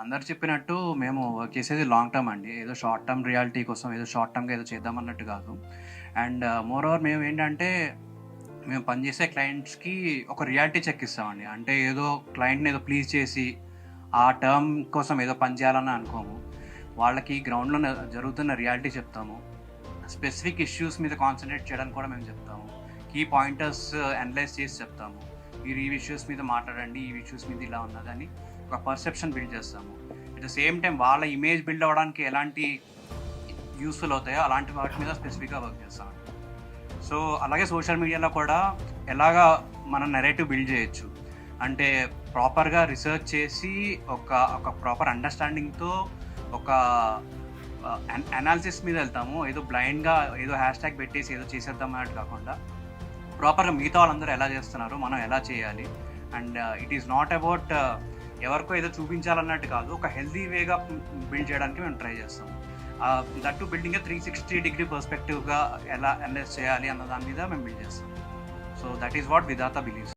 అందరు చెప్పినట్టు మేము వర్క్ చేసేది లాంగ్ టర్మ్ అండి. ఏదో షార్ట్ టర్మ్ రియాలిటీ కోసం ఏదో షార్ట్ టర్మ్‌గా ఏదో చేద్దామన్నట్టు కాదు. అండ్ మోరోవర్ మేమేంటంటే, మేము పనిచేసే క్లయింట్స్‌కి ఒక రియాలిటీ చెక్ ఇస్తామండి. అంటే ఏదో క్లయింట్‌ని ఏదో ప్లీజ్ చేసి, ఆ టర్మ్ కోసం ఏదో పని చేయాలని అనుకోము. వాళ్ళకి గ్రౌండ్‌లో జరుగుతున్న రియాలిటీ చెప్తాము. స్పెసిఫిక్ ఇష్యూస్ మీద కాన్సంట్రేట్ చేయడానికి కూడా మేము చెప్తాము. కీ పాయింటర్స్ అనలైజ్ చేసి చెప్తాము. మీరు ఈ ఇష్యూస్ మీద మాట్లాడండి, ఈ ఇష్యూస్ మీద ఇలా ఉన్నదని ఒక పర్సెప్షన్ బిల్డ్ చేస్తాము. అట్ ద సేమ్ టైం వాళ్ళ ఇమేజ్ బిల్డ్ అవ్వడానికి ఎలాంటి యూస్‌ఫుల్ అవుతాయో అలాంటి వాటి మీద స్పెసిఫిక్‌గా వర్క్ చేస్తామండి. సో, అలాగే సోషల్ మీడియాలో కూడా ఎలాగా మనం నెరేటివ్ బిల్డ్ చేయొచ్చు. అంటే ప్రాపర్‌గా రిసర్చ్ చేసి ఒక ఒక ప్రాపర్ అండర్‌స్టాండింగ్‌తో ఒక అనాలిసిస్ మీద వెళ్తాము. ఏదో బ్లైండ్‌గా ఏదో హ్యాష్‌ట్యాగ్ పెట్టేసి ఏదో చేసేద్దాం అన్నట్టు కాకుండా, ప్రాపర్‌గా మిగతా వాళ్ళందరూ ఎలా చేస్తున్నారు, మనం ఎలా చేయాలి. And it is not about ఎవరికో ఏదో చూపించాలన్నట్టు కాదు. ఒక హెల్తీ వేగా బిల్డ్ చేయడానికి మేము ట్రై చేస్తాము. దట్ టు బిల్డింగ్ 360 డిగ్రీ పర్స్పెక్టివ్‌గా ఎలా అనలైజ్ చేయాలి అన్న దాని మీద మేము బిల్డ్ చేస్తాం. So that is what Vidhatha believes.